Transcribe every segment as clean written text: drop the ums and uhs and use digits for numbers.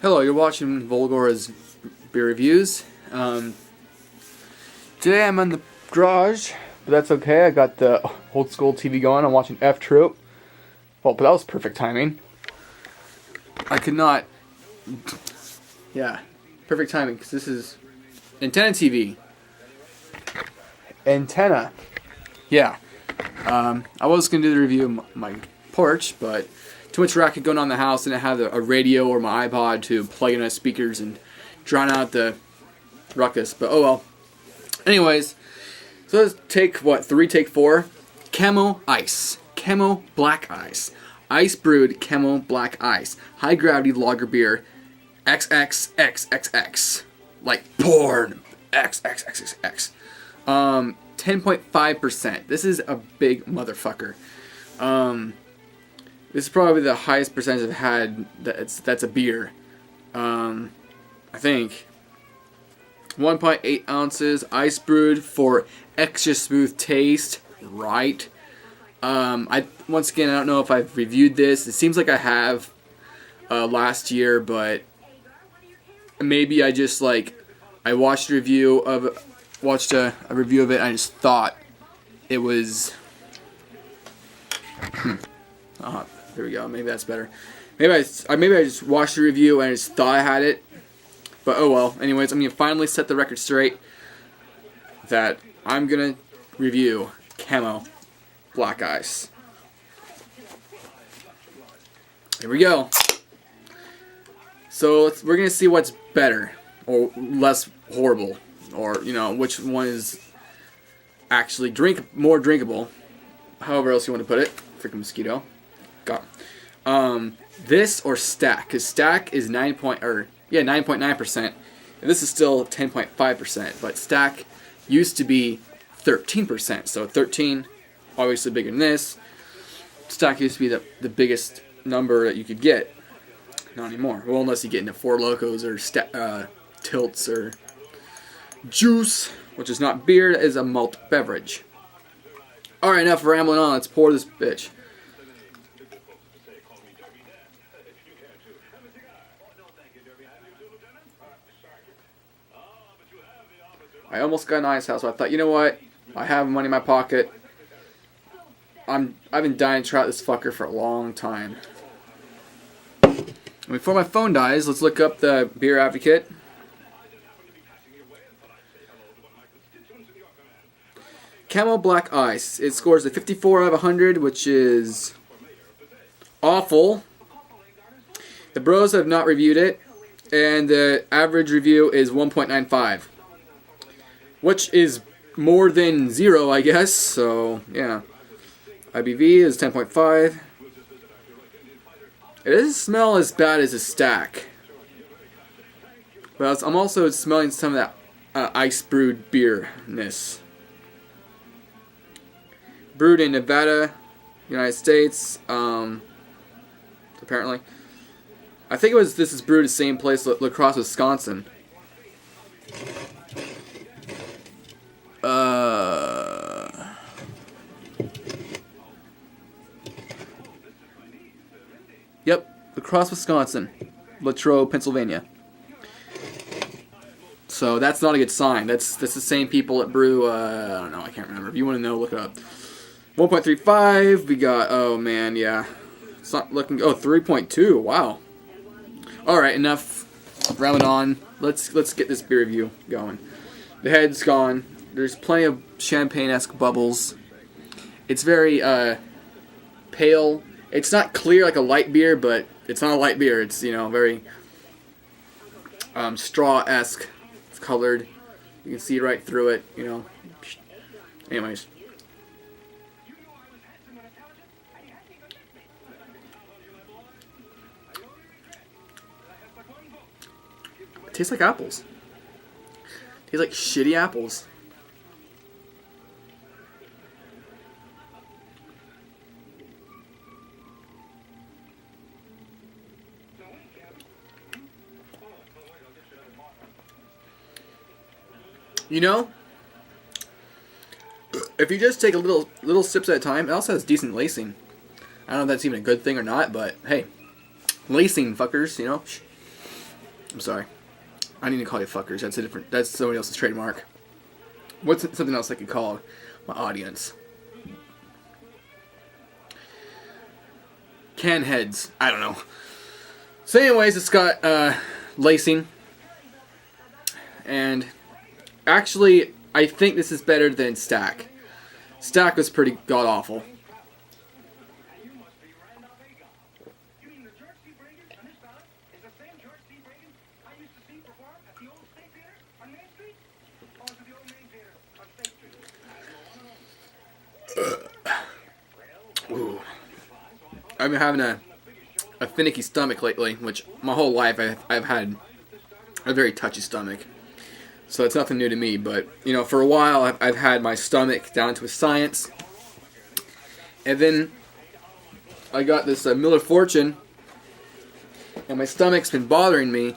Hello, you're watching Volgora's beer reviews. Today I'm in the garage, but that's okay. I got the old school TV going. I'm watching F Troop. Well, but that was perfect timing. I could not. Yeah, perfect timing because this is antenna TV. Antenna. Yeah. I was gonna do the review of my porch, but too much racket going on in the house, and I have a radio or my iPod to plug in my speakers and drown out the ruckus. But oh well. Anyways, so let's take take 4. Camo Ice. Camo Black Ice. Ice brewed Camo Black Ice. High gravity lager beer. XXXXX. Like porn. XXXXX. 10.5%. This is a big motherfucker. This is probably the highest percentage I've had that's a beer. I think. 1.8 ounces, ice brewed for extra smooth taste. Right. Once again, I don't know if I've reviewed this. It seems like I have last year, but maybe I just I watched a review of it, and I just thought it was. There we go. Maybe that's better. Maybe I just watched the review and I just thought I had it. But oh well. Anyways, I'm gonna finally set the record straight that I'm gonna review Camo Black Ice. Here we go. So we're gonna see what's better or less horrible, or which one is actually more drinkable. However else you want to put it. Freaking mosquito. Got this or Stack, because Stack is 9.9%, and this is still 10.5%, but Stack used to be 13%, so 13 obviously bigger than this. Stack used to be the biggest number that you could get. Not anymore. Well, unless you get into Four Locos or Tilts or Juice, which is not beer, it is a malt beverage. Alright, enough rambling on, let's pour this bitch. I almost got an ice house, so I thought, you know what? I have money in my pocket. I've been dying to try this fucker for a long time. Before my phone dies, let's look up the Beer Advocate. Camo Black Ice. It scores a 54 out of 100, which is awful. The bros have not reviewed it, and the average review is 1.95. Which is more than 0, I guess, so, yeah. IBV is 10.5. It doesn't smell as bad as a Stack. But I'm also smelling some of that ice-brewed beerness. Brewed in Nevada, United States, apparently. I think this is brewed the same place, La Crosse, Wisconsin. Yep, La Crosse, Wisconsin, Latrobe, Pennsylvania. So that's not a good sign. That's the same people that brew. I don't know. I can't remember. If you want to know, look it up. 1.35. We got. Oh man, yeah. It's not looking. Oh, 3.2. Wow. All right, enough rambling on. Let's get this beer review going. The head's gone. There's plenty of champagne-esque bubbles. It's very pale. It's not clear like a light beer, but it's not a light beer. It's very straw-esque colored. You can see right through it. Anyways. It tastes like apples. It tastes like shitty apples. If you just take a little sips at a time, it also has decent lacing. I don't know if that's even a good thing or not, but hey, lacing fuckers, I'm sorry. I need to call you fuckers. That's a different. That's somebody else's trademark. What's something else I could call my audience? Can heads. I don't know. So anyways, it's got lacing. And actually, I think this is better than Stack. Stack was pretty god-awful. Ooh. I've been having a finicky stomach lately, which my whole life I've had a very touchy stomach. So it's nothing new to me, but, you know, for a while I've had my stomach down to a science. And then I got this Miller Fortune, and my stomach's been bothering me.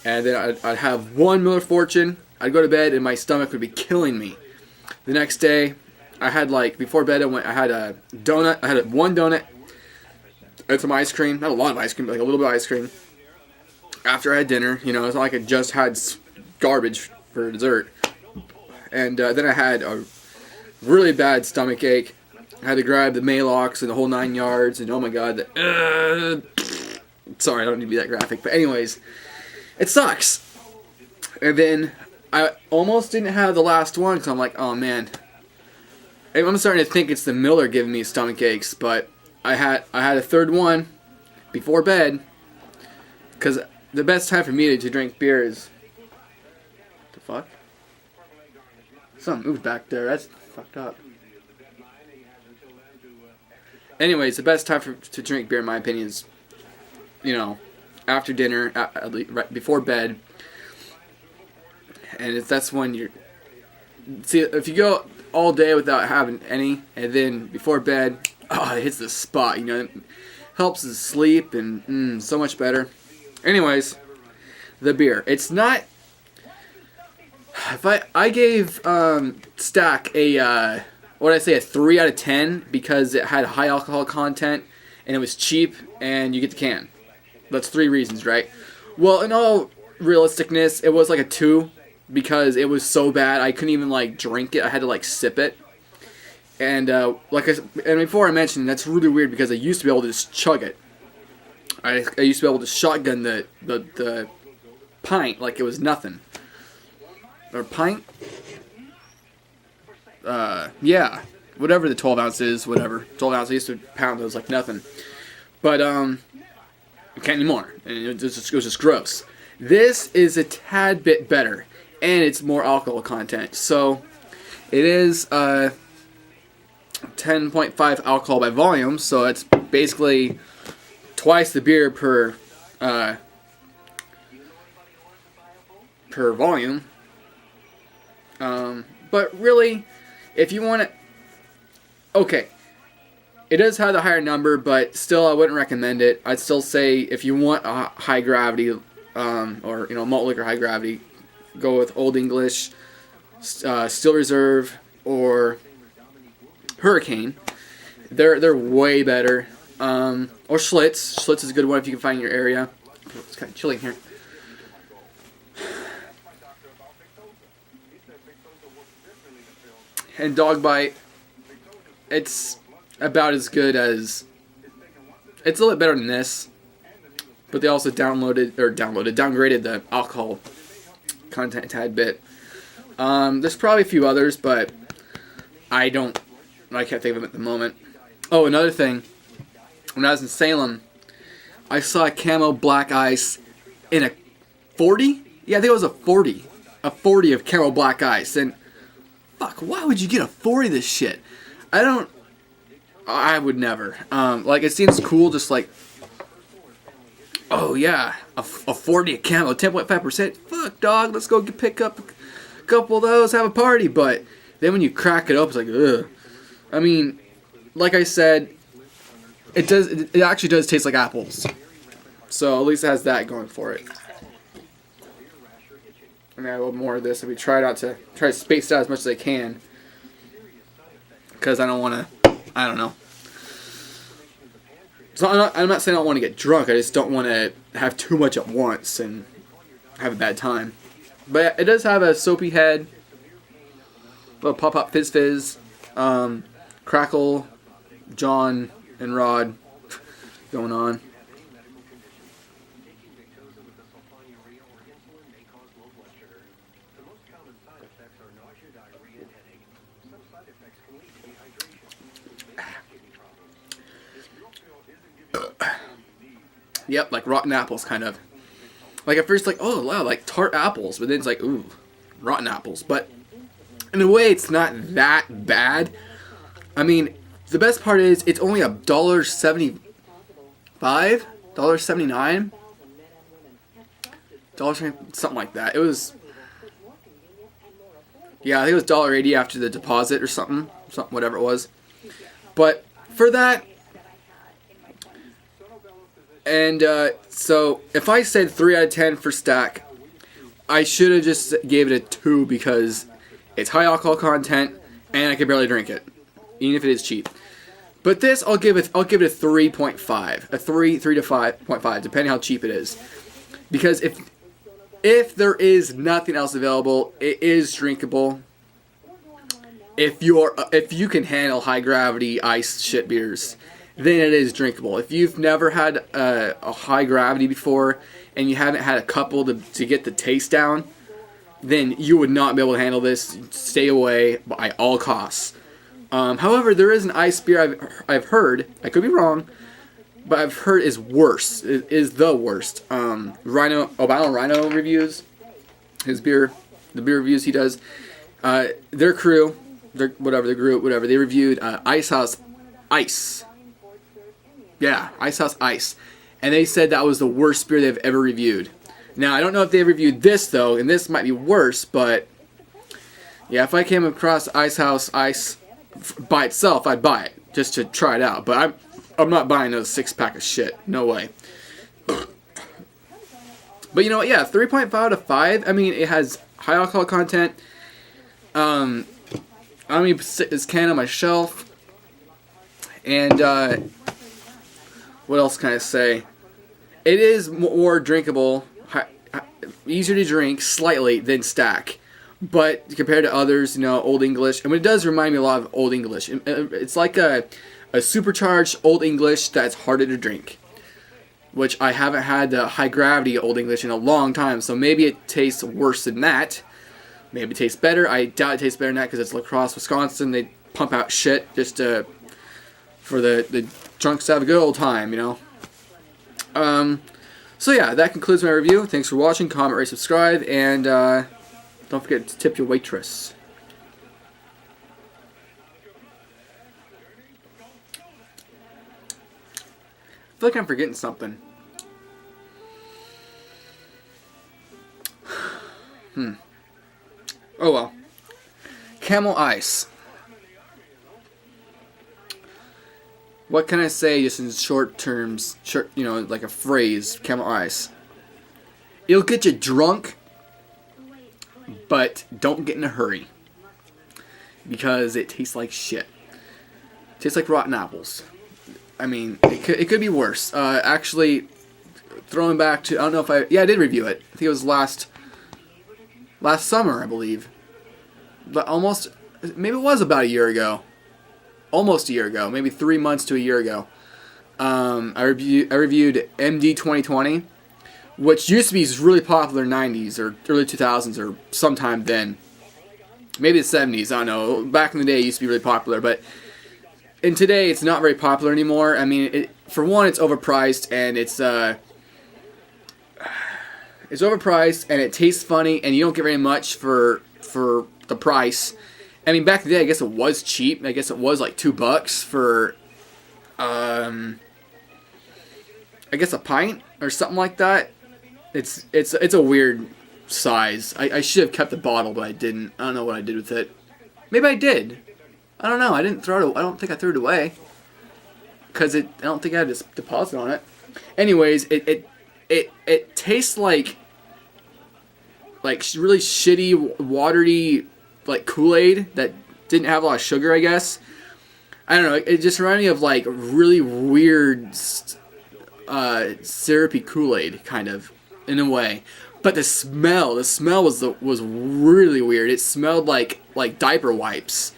And then I'd have one Miller Fortune, I'd go to bed, and my stomach would be killing me. The next day, I had, like, before bed I had a donut. I had one donut and some ice cream. Not a lot of ice cream, but like a little bit of ice cream. After I had dinner, you know, it's not like I just had garbage for dessert. And then I had a really bad stomach ache. I had to grab the Maalox and the whole 9 yards, and oh my god, sorry, I don't need to be that graphic, but anyways, it sucks. And then I almost didn't have the last one, because I'm like, oh man, I'm starting to think it's the Miller giving me stomach aches, but I had a third one before bed, because the best time for me to drink beer is... The fuck? Something moved back there. That's fucked up. Anyways, the best time to drink beer, in my opinion, is, you know, after dinner, at least right before bed. And that's when you're... See, if you go all day without having any, and then before bed, oh, it hits the spot, you know. It helps us sleep, and so much better. Anyways, the beer. It's not... If I gave Stack a... what did I say, a 3 out of 10 because it had high alcohol content and it was cheap and you get the can. That's 3 reasons, right? Well, in all realisticness, it was like a 2 because it was so bad I couldn't even like drink it. I had to like sip it. And and before I mentioned, that's really weird because I used to be able to just chug it. I used to be able to shotgun the pint like it was nothing. Or pint? Yeah, whatever the 12 ounce is, whatever. 12 ounce, I used to pound those like nothing. But, I can't anymore. And it was just gross. This is a tad bit better, and it's more alcohol content. So, it is, 10.5 alcohol by volume, so it's basically twice the beer per volume. But really... If you want to... Okay. It does have the higher number, but still I wouldn't recommend it. I'd still say if you want a high gravity, or, you know, malt liquor high gravity, go with Old English, Steel Reserve, or Hurricane. They're way better. Or Schlitz. Schlitz is a good one if you can find in your area. It's kind of chilly in here. And Dog Bite, it's about as good as... It's a little bit better than this. But they also downgraded the alcohol content a tad bit. There's probably a few others, but I can't think of them at the moment. Oh, another thing. When I was in Salem, I saw a Camo Black Ice in a 40? Yeah, I think it was a 40. A 40 of Camo Black Ice. And... Fuck, why would you get a 40 of this shit? I would never. Like, it seems cool, just like, oh yeah, a 40 of Camo, 10.5%. Fuck, dog, let's go pick up a couple of those, have a party. But then when you crack it up, it's like, ugh. I mean, like I said, it actually does taste like apples. So at least it has that going for it. I mean, I will more of this. We try to space it out as much as I can, because I don't want to. I don't know. So I'm not saying I don't want to get drunk. I just don't want to have too much at once. And have a bad time. But it does have a soapy head, little pop-up fizz fizz, crackle, John and Rod going on. Yep, like rotten apples, kind of. Like at first, like, oh wow, like tart apples, but then it's like, ooh, rotten apples. But in a way, it's not that bad. I mean, the best part is it's only $1.75, $1.79, something like that. It was, yeah, I think it was $1.80 after the deposit or something, whatever it was. But for that. And so, if I said 3 out of 10 for Stack, I should have just gave it a 2 because it's high alcohol content and I can barely drink it, even if it is cheap. But this, I'll give it a 3.5, a 3 to 5.5, depending how cheap it is. Because if there is nothing else available, it is drinkable. If you can handle high gravity ice shit beers, then it is drinkable. If you've never had a high gravity before and you haven't had a couple to get the taste down, then you would not be able to handle this. Stay away by all costs. However, there is an ice beer I've heard, I could be wrong, but I've heard is worse. It is the worst. Albino Rhino reviews his beer, the beer reviews he does. Their crew, their group, they reviewed Ice House Ice. Yeah, Ice House Ice. And they said that was the worst beer they've ever reviewed. Now, I don't know if they reviewed this, though, and this might be worse, but yeah, if I came across Ice House Ice by itself, I'd buy it, just to try it out. But I'm not buying a 6-pack of shit. No way. But you know what, yeah, 3.5 out of 5. I mean, it has high alcohol content. I'm going to sit this can on my shelf. And, what else can I say? It is more drinkable, easier to drink slightly than Stack, but compared to others, Old English. I mean, it does remind me a lot of Old English. It's like a supercharged Old English that's harder to drink, which I haven't had the high gravity Old English in a long time. So maybe it tastes worse than that. Maybe it tastes better. I doubt it tastes better than that because it's La Crosse, Wisconsin. They pump out shit just for the drunks to have a good old time, So yeah, that concludes my review. Thanks for watching. Comment, rate, subscribe, and don't forget to tip your waitress. I feel like I'm forgetting something. Oh well. Camo Ice. What can I say just in short terms, like a phrase, Camo Ice? It'll get you drunk, but don't get in a hurry. Because it tastes like shit. It tastes like rotten apples. I mean, it could be worse. Actually, throwing back to, I don't know if I did review it. I think it was last summer, I believe. But maybe it was about a year ago. Almost a year ago, maybe 3 months to a year ago. I reviewed MD 2020, which used to be really popular in the 90s or early 2000s or sometime then. Maybe the 70s, I don't know. Back in the day, it used to be really popular, but in today, it's not very popular anymore. I mean, for one, it's overpriced, and it's overpriced, and it tastes funny, and you don't get very much for the price. I mean, back in the day, I guess it was cheap. I guess it was like $2 for, I guess a pint or something like that. It's a weird size. I should have kept the bottle, but I didn't. I don't know what I did with it. Maybe I did. I don't know. I didn't throw it. I don't think I threw it away because I don't think I had a deposit on it. Anyways, it tastes like really shitty, watery, like Kool-Aid that didn't have a lot of sugar, I guess. I don't know. It just reminded me of like really weird, syrupy Kool-Aid, kind of. in a way. But the smell was really weird. It smelled like diaper wipes.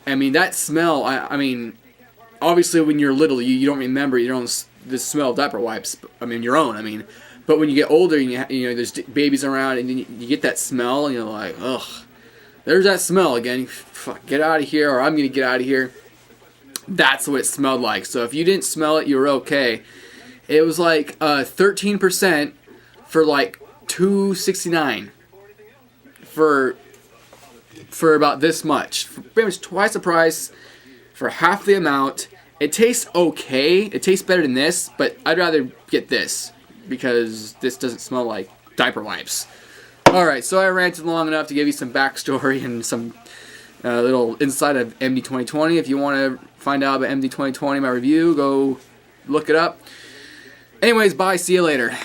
I mean, that smell, I mean, obviously when you're little, you don't remember the smell of diaper wipes. I mean, your own, I mean. But when you get older, you know, there's babies around, and then you get that smell, and you're like, ugh, there's that smell again. Fuck, get out of here, or I'm going to get out of here. That's what it smelled like. So if you didn't smell it, you were okay. It was like 13% for like $2.69 for about this much. For pretty much twice the price for half the amount. It tastes okay. It tastes better than this, but I'd rather get this because this doesn't smell like diaper wipes. Alright, so I ranted long enough to give you some backstory and some little insight of MD 2020. If you want to find out about MD 2020, my review, go look it up. Anyways, bye. See you later.